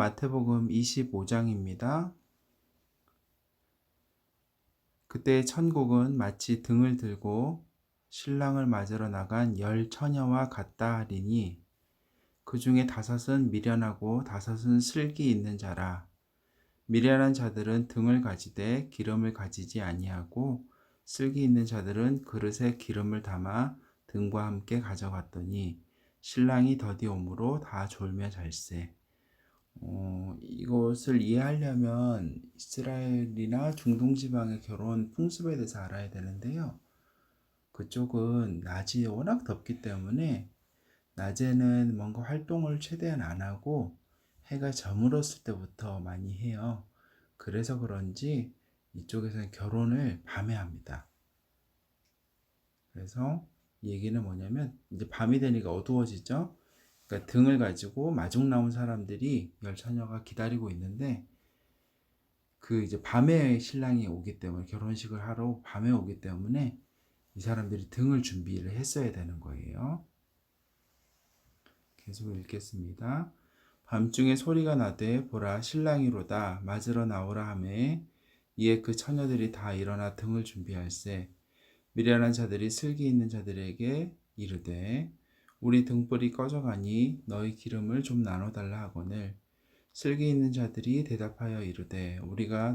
마태복음 25장입니다. 그때 천국은 마치 등을 들고 신랑을 맞으러 나간 10처녀와 같다 하리니 그 중에 5은 미련하고 5은 슬기 있는 자라. 미련한 자들은 등을 가지되 기름을 가지지 아니하고 슬기 있는 자들은 그릇에 기름을 담아 등과 함께 가져갔더니 신랑이 더디 오므로 다 졸며 잘세. 이것을 이해하려면 이스라엘이나 중동 지방의 결혼 풍습에 대해서 알아야 되는데요. 그쪽은 낮이 워낙 덥기 때문에 낮에는 뭔가 활동을 최대한 안 하고 해가 저물었을 때부터 많이 해요. 그래서 그런지 이쪽에서는 결혼을 밤에 합니다. 그래서 이 얘기는 뭐냐면 이제 밤이 되니까 어두워지죠. 그러니까 등을 가지고 마중 나온 사람들이 10처녀가 기다리고 있는데 그 이제 밤에 신랑이 오기 때문에 결혼식을 하러 밤에 오기 때문에 이 사람들이 등을 준비를 했어야 되는 거예요. 계속 읽겠습니다. 밤중에 소리가 나되 보라 신랑이로다 맞으러 나오라 하매 이에 그 처녀들이 다 일어나 등을 준비할세. 미련한 자들이 슬기 있는 자들에게 이르되 우리 등불이 꺼져가니 너희 기름을 좀 나눠달라 하거늘 슬기 있는 자들이 대답하여 이르되 우리와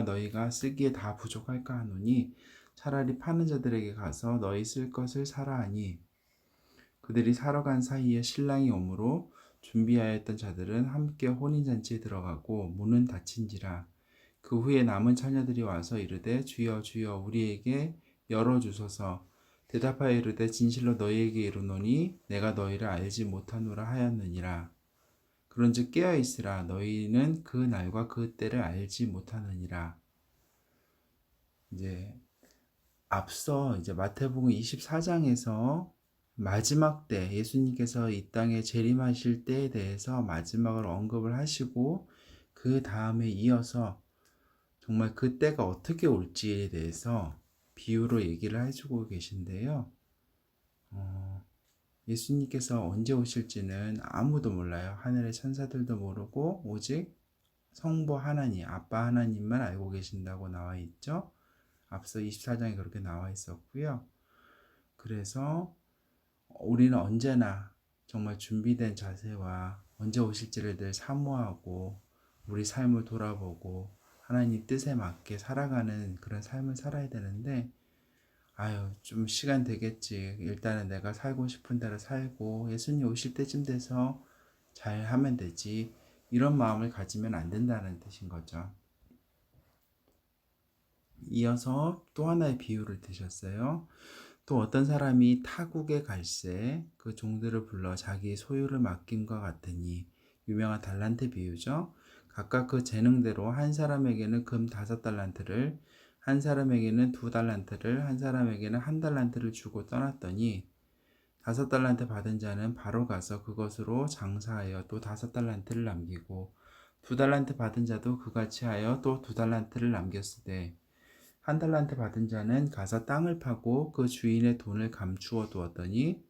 너희가 쓰기에 다 부족할까 하노니 차라리 파는 자들에게 가서 너희 쓸 것을 사라 하니 그들이 사러 간 사이에 신랑이 오므로 준비하였던 자들은 함께 혼인잔치에 들어가고 문은 닫힌지라. 그 후에 남은 처녀들이 와서 이르되 주여 주여 우리에게 열어주소서. 대답하여 이르되 진실로 너희에게 이르노니 내가 너희를 알지 못하노라 하였느니라. 그런즉 깨어있으라. 너희는 그 날과 그 때를 알지 못하느니라. 앞서 마태복음 24장에서 마지막 때 예수님께서 이 땅에 재림하실 때에 대해서 마지막을 언급을 하시고 그 다음에 이어서 정말 그 때가 어떻게 올지에 대해서 비유로 얘기를 해주고 계신데요. 예수님께서 언제 오실지는 아무도 몰라요. 하늘의 천사들도 모르고 오직 성부 하나님, 아빠 하나님만 알고 계신다고 나와 있죠. 앞서 24장에 그렇게 나와 있었고요. 그래서 우리는 언제나 정말 준비된 자세와 언제 오실지를 늘 사모하고 우리 삶을 돌아보고 하나님 뜻에 맞게 살아가는 그런 삶을 살아야 되는데 좀 시간 되겠지. 일단은 내가 살고 싶은 대로 살고 예수님 오실 때쯤 돼서 잘 하면 되지. 이런 마음을 가지면 안 된다는 뜻인 거죠. 이어서 또 하나의 비유를 드셨어요. 또 어떤 사람이 타국에 갈새 그 종들을 불러 자기 소유를 맡김과 같으니 유명한 달란트 비유죠. 각각 그 재능대로 한 사람에게는 금 5달란트를 한 사람에게는 2달란트를 한 사람에게는 1달란트를 주고 떠났더니 5달란트 받은 자는 바로 가서 그것으로 장사하여 또 5달란트를 남기고 2달란트 받은 자도 그같이 하여 또 2달란트를 남겼으되 1달란트 받은 자는 가서 땅을 파고 그 주인의 돈을 감추어 두었더니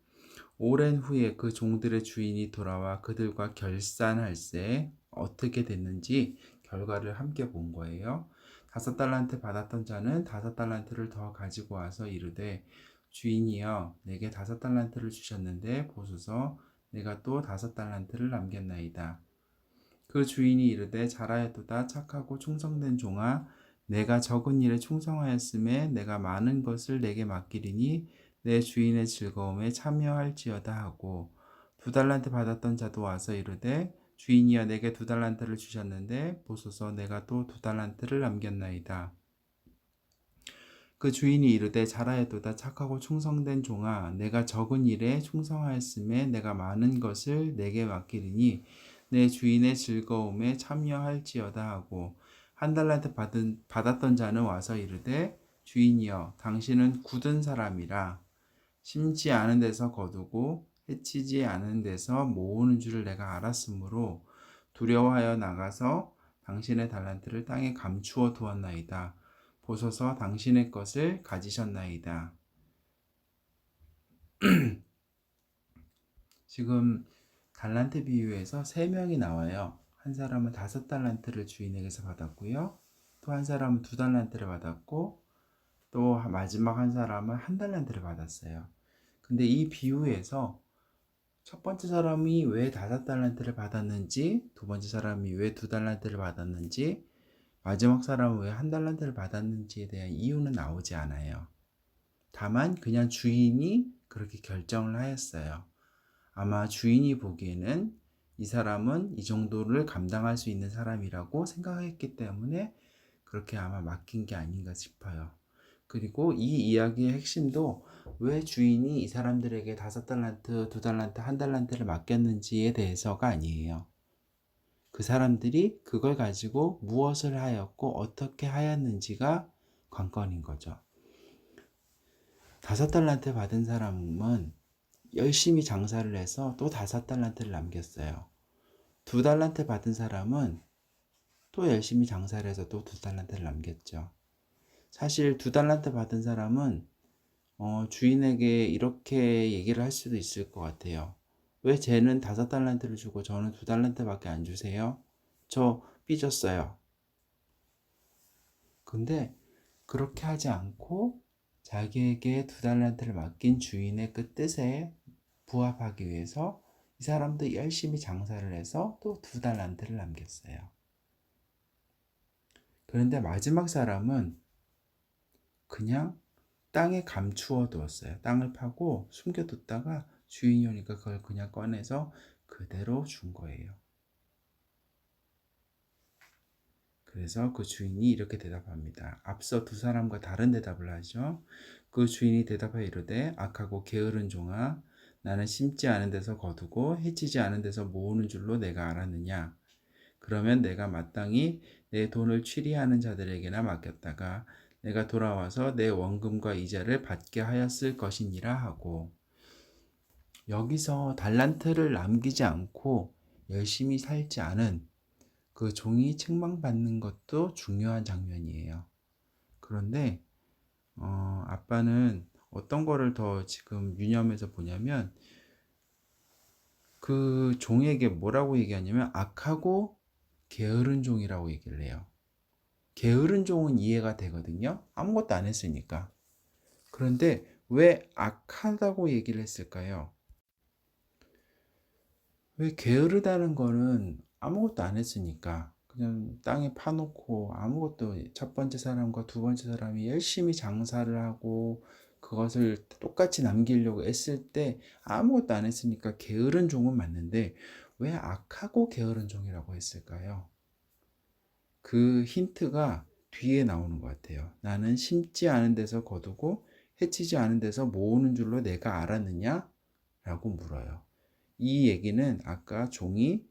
오랜 후에 그 종들의 주인이 돌아와 그들과 결산할세 어떻게 됐는지 결과를 함께 본 거예요. 5달란트 받았던 자는 5달란트를 더 가지고 와서 이르되 주인이여 내게 5달란트를 주셨는데 보소서 내가 또 5달란트를 남겼나이다. 그 주인이 이르되 잘하였도다 착하고 충성된 종아 내가 적은 일에 충성하였음에 내가 많은 것을 내게 맡기리니 내 주인의 즐거움에 참여할지어다 하고 2달란트 받았던 자도 와서 이르되 주인이여 내게 2달란트를 주셨는데 보소서 내가 또 2달란트를 남겼나이다. 그 주인이 이르되 잘하였도다 착하고 충성된 종아 내가 적은 일에 충성하였음에 내가 많은 것을 내게 맡기리니 내 주인의 즐거움에 참여할지어다 하고 1달란트 받았던 자는 와서 이르되 주인이여 당신은 굳은 사람이라 심지 않은 데서 거두고 해치지 않은 데서 모으는 줄을 내가 알았으므로 두려워하여 나가서 당신의 달란트를 땅에 감추어 두었나이다. 보소서 당신의 것을 가지셨나이다. 지금 달란트 비유에서 3명이 나와요. 한 사람은 5달란트를 주인에게서 받았고요. 또 한 사람은 2달란트를 받았고, 또 마지막 한 사람은 1달란트를 받았어요. 근데 이 비유에서 첫 번째 사람이 왜 5달란트를 받았는지, 두 번째 사람이 왜 2달란트를 받았는지, 마지막 사람은 왜 1달란트를 받았는지에 대한 이유는 나오지 않아요. 다만 그냥 주인이 그렇게 결정을 하였어요. 아마 주인이 보기에는 이 사람은 이 정도를 감당할 수 있는 사람이라고 생각했기 때문에 그렇게 아마 맡긴 게 아닌가 싶어요. 그리고 이 이야기의 핵심도 왜 주인이 이 사람들에게 5달란트, 2달란트, 1달란트를 맡겼는지에 대해서가 아니에요. 그 사람들이 그걸 가지고 무엇을 하였고 어떻게 하였는지가 관건인 거죠. 5달란트 받은 사람은 열심히 장사를 해서 또 5달란트를 남겼어요. 2달란트 받은 사람은 또 열심히 장사를 해서 또 2달란트를 남겼죠. 사실 2달란트 받은 사람은 주인에게 이렇게 얘기를 할 수도 있을 것 같아요. 왜 쟤는 5달란트를 주고 저는 2달란트밖에 안 주세요? 저 삐졌어요. 근데 그렇게 하지 않고 자기에게 2달란트를 맡긴 주인의 그 뜻에 부합하기 위해서 이 사람도 열심히 장사를 해서 또 2달란트를 남겼어요. 그런데 마지막 사람은 그냥 땅에 감추어 두었어요. 땅을 파고 숨겨뒀다가 주인이 오니까 그걸 그냥 꺼내서 그대로 준 거예요. 그래서 그 주인이 이렇게 대답합니다. 앞서 두 사람과 다른 대답을 하죠. 그 주인이 대답하여 이르되 악하고 게으른 종아, 나는 심지 않은 데서 거두고 해치지 않은 데서 모으는 줄로 내가 알았느냐. 그러면 내가 마땅히 내 돈을 취리하는 자들에게나 맡겼다가 내가 돌아와서 내 원금과 이자를 받게 하였을 것이니라 하고, 여기서 달란트를 남기지 않고 열심히 살지 않은 그 종이 책망받는 것도 중요한 장면이에요. 그런데 아빠는 어떤 거를 더 지금 유념해서 보냐면 그 종에게 뭐라고 얘기하냐면 악하고 게으른 종이라고 얘기를 해요. 게으른 종은 이해가 되거든요. 아무것도 안 했으니까. 그런데 왜 악하다고 얘기를 했을까요? 왜 게으르다는 거는 아무것도 안 했으니까 그냥 땅에 파놓고 아무것도 첫 번째 사람과 두 번째 사람이 열심히 장사를 하고 그것을 똑같이 남기려고 애쓸 때 아무것도 안 했으니까 게으른 종은 맞는데 왜 악하고 게으른 종이라고 했을까요? 그 힌트가 뒤에 나오는 것 같아요. 나는 심지 않은 데서 거두고 해치지 않은 데서 모으는 줄로 내가 알았느냐? 라고 물어요. 이 얘기는 아까 종이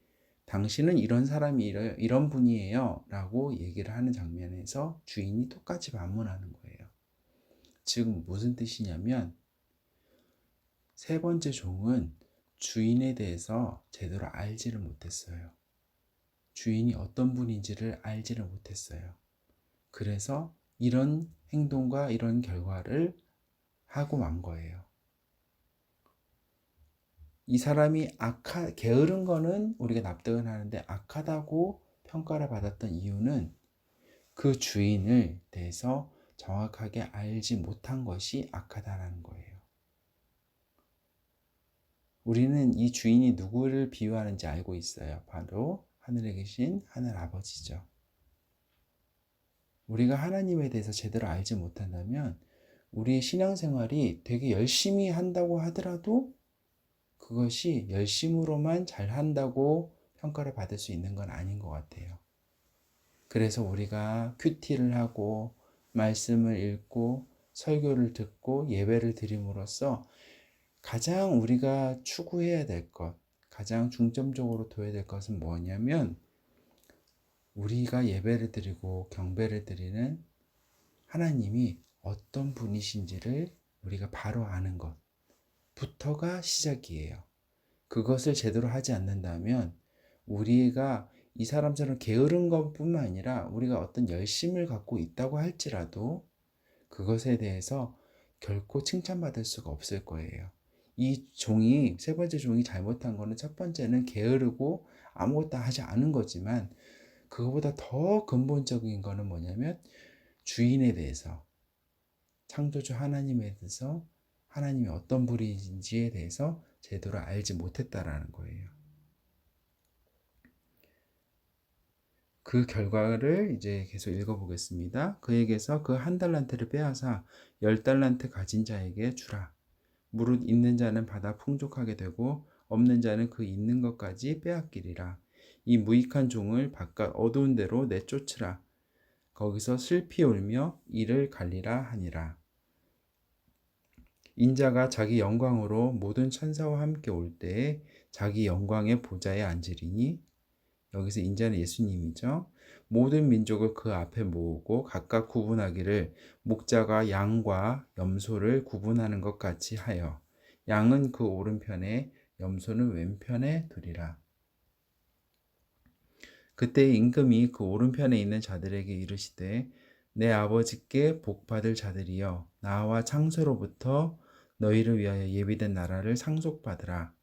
당신은 이런 사람이 이런 분이에요 라고 얘기를 하는 장면에서 주인이 똑같이 반문하는 거예요. 즉 무슨 뜻이냐면 세 번째 종은 주인에 대해서 제대로 알지를 못했어요. 주인이 어떤 분인지를 알지를 못했어요. 그래서 이런 행동과 이런 결과를 하고 만 거예요. 이 사람이 게으른 거는 우리가 납득은 하는데 악하다고 평가를 받았던 이유는 그 주인을 대해서 정확하게 알지 못한 것이 악하다라는 거예요. 우리는 이 주인이 누구를 비유하는지 알고 있어요. 바로 하늘에 계신 하늘 아버지죠. 우리가 하나님에 대해서 제대로 알지 못한다면 우리의 신앙생활이 되게 열심히 한다고 하더라도 그것이 열심으로만 잘한다고 평가를 받을 수 있는 건 아닌 것 같아요. 그래서 우리가 큐티를 하고 말씀을 읽고 설교를 듣고 예배를 드림으로써 가장 우리가 추구해야 될 것, 가장 중점적으로 둬야 될 것은 뭐냐면 우리가 예배를 드리고 경배를 드리는 하나님이 어떤 분이신지를 우리가 바로 아는 것부터가 시작이에요. 그것을 제대로 하지 않는다면 우리가 이 사람처럼 게으른 것뿐만 아니라 우리가 어떤 열심을 갖고 있다고 할지라도 그것에 대해서 결코 칭찬받을 수가 없을 거예요. 이 종이 세 번째 종이 잘못한 거는 첫 번째는 게으르고 아무것도 하지 않은 거지만 그거보다 더 근본적인 거는 뭐냐면 주인에 대해서, 창조주 하나님에 대해서, 하나님이 어떤 분이신지에 대해서 제대로 알지 못했다라는 거예요. 그 결과를 이제 계속 읽어보겠습니다. 그에게서 그 한 달란트를 빼앗아 10달란트 가진 자에게 주라. 무릇 있는 자는 받아 풍족하게 되고 없는 자는 그 있는 것까지 빼앗기리라. 이 무익한 종을 바깥 어두운 데로 내쫓으라. 거기서 슬피 울며 이를 갈리라 하니라. 인자가 자기 영광으로 모든 천사와 함께 올 때에 자기 영광의 보좌에 앉으리니, 여기서 인자는 예수님이죠. 모든 민족을 그 앞에 모으고 각각 구분하기를 목자가 양과 염소를 구분하는 것 같이 하여 양은 그 오른편에 염소는 왼편에 두리라. 그때 임금이 그 오른편에 있는 자들에게 이르시되 내 아버지께 복받을 자들이여 나와 창세로부터 너희를 위하여 예비된 나라를 상속받으라.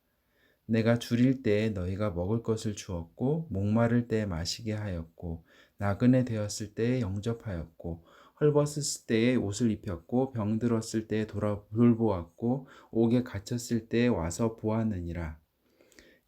내가 줄일 때에 너희가 먹을 것을 주었고 목마를 때에 마시게 하였고 나그네 되었을 때에 영접하였고 헐벗었을 때에 옷을 입혔고 병들었을 때에 돌보았고 옥에 갇혔을 때에 와서 보았느니라.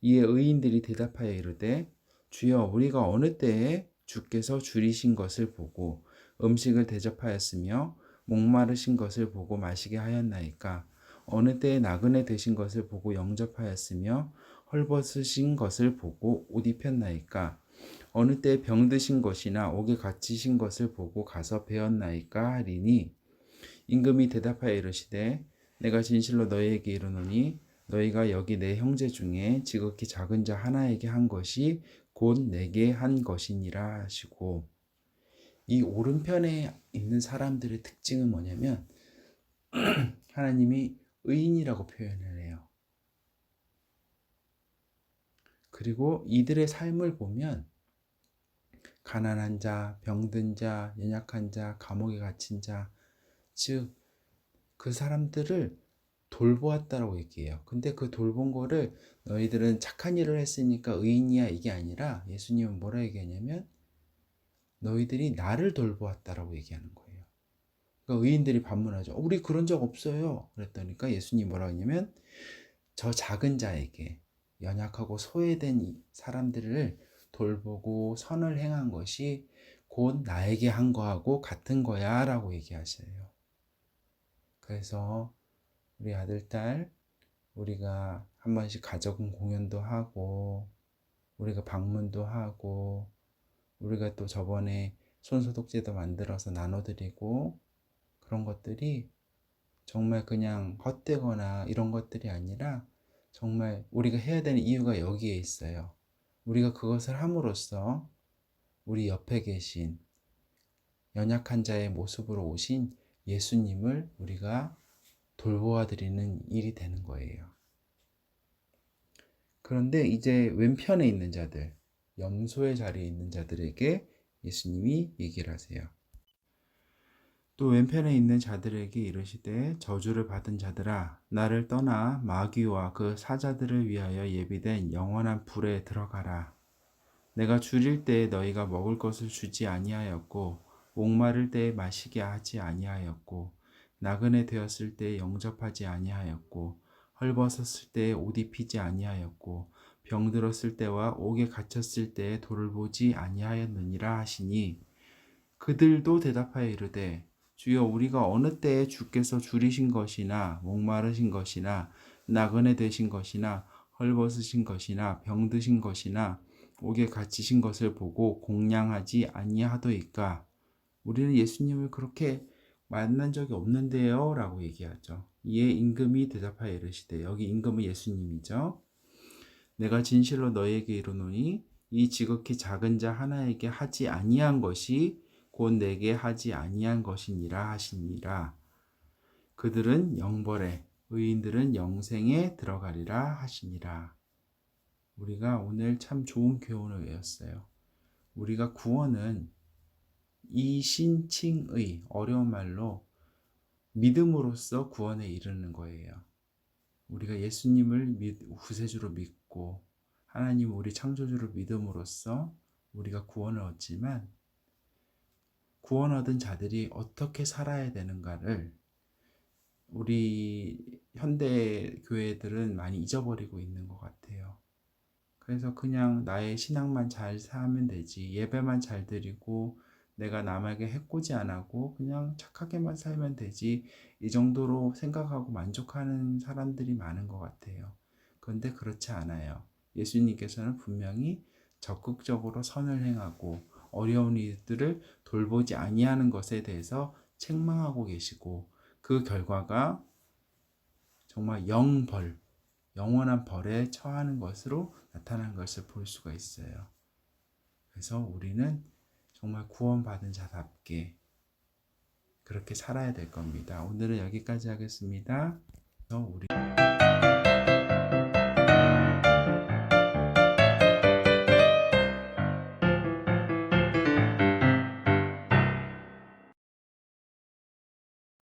이에 의인들이 대답하여 이르되 주여 우리가 어느 때에 주께서 줄이신 것을 보고 음식을 대접하였으며 목마르신 것을 보고 마시게 하였나이까? 어느 때에 나그네 되신 것을 보고 영접하였으며 헐벗으신 것을 보고 옷 입혔나이까? 어느 때에 병드신 것이나 옥에 갇히신 것을 보고 가서 배웠나이까 하리니, 임금이 대답하여 이르시되 내가 진실로 너희에게 이르노니 너희가 여기 내 형제 중에 지극히 작은 자 하나에게 한 것이 곧 내게 한 것이니라 하시고, 이 오른편에 있는 사람들의 특징은 뭐냐면 하나님이 의인이라고 표현을 해요. 그리고 이들의 삶을 보면 가난한 자, 병든 자, 연약한 자, 감옥에 갇힌 자, 즉 그 사람들을 돌보았다라고 얘기해요. 근데 그 돌본 거를 너희들은 착한 일을 했으니까 의인이야 이게 아니라 예수님은 뭐라 얘기하냐면 너희들이 나를 돌보았다라고 얘기하는 거예요. 그러니까 의인들이 반문하죠. 우리 그런 적 없어요. 그랬더니까 예수님이 뭐라고 하냐면 저 작은 자에게, 연약하고 소외된 이 사람들을 돌보고 선을 행한 것이 곧 나에게 한 거하고 같은 거야 라고 얘기하셔요. 그래서 우리 아들, 딸, 우리가 한 번씩 가족 공연도 하고 우리가 방문도 하고 우리가 또 저번에 손소독제도 만들어서 나눠드리고 그런 것들이 정말 그냥 헛되거나 이런 것들이 아니라 정말 우리가 해야 되는 이유가 여기에 있어요. 우리가 그것을 함으로써 우리 옆에 계신 연약한 자의 모습으로 오신 예수님을 우리가 돌보아 드리는 일이 되는 거예요. 그런데 이제 왼편에 있는 자들, 염소의 자리에 있는 자들에게 예수님이 얘기를 하세요. 또 왼편에 있는 자들에게 이르시되 저주를 받은 자들아 나를 떠나 마귀와 그 사자들을 위하여 예비된 영원한 불에 들어가라. 내가 줄일 때에 너희가 먹을 것을 주지 아니하였고 목마를 때에 마시게 하지 아니하였고 나그네 되었을 때에 영접하지 아니하였고 헐벗었을 때에 옷 입히지 아니하였고 병들었을 때와 옥에 갇혔을 때에 돌보지 아니하였느니라 하시니, 그들도 대답하여 이르되 주여 우리가 어느 때에 주께서 줄이신 것이나 목마르신 것이나 나그네 되신 것이나 헐벗으신 것이나 병드신 것이나 옥에 갇히신 것을 보고 공양하지 아니하도이까? 우리는 예수님을 그렇게 만난 적이 없는데요 라고 얘기하죠. 이에 임금이 대답하여 이르시되, 여기 임금은 예수님이죠. 내가 진실로 너희에게 이르노니 이 지극히 작은 자 하나에게 하지 아니한 것이 곧 내게 하지 아니한 것이니라 하시니라. 그들은 영벌에 의인들은 영생에 들어가리라 하시니라. 우리가 오늘 참 좋은 교훈을 외웠어요. 우리가 구원은 이신칭의, 어려운 말로 믿음으로써 구원에 이르는 거예요. 우리가 예수님을 구세주로 믿고 하나님 우리 창조주를 믿음으로써 우리가 구원을 얻지만 구원 얻은 자들이 어떻게 살아야 되는가를 우리 현대 교회들은 많이 잊어버리고 있는 것 같아요. 그래서 그냥 나의 신앙만 잘 살면 되지, 예배만 잘 드리고 내가 남에게 해코지 안 하고 그냥 착하게만 살면 되지, 이 정도로 생각하고 만족하는 사람들이 많은 것 같아요. 그런데 그렇지 않아요. 예수님께서는 분명히 적극적으로 선을 행하고 어려운 이들을 돌보지 아니하는 것에 대해서 책망하고 계시고, 그 결과가 정말 영벌, 영원한 벌에 처하는 것으로 나타난 것을 볼 수가 있어요. 그래서 우리는 정말 구원받은 자답게 그렇게 살아야 될 겁니다. 오늘은 여기까지 하겠습니다. 그래서 우리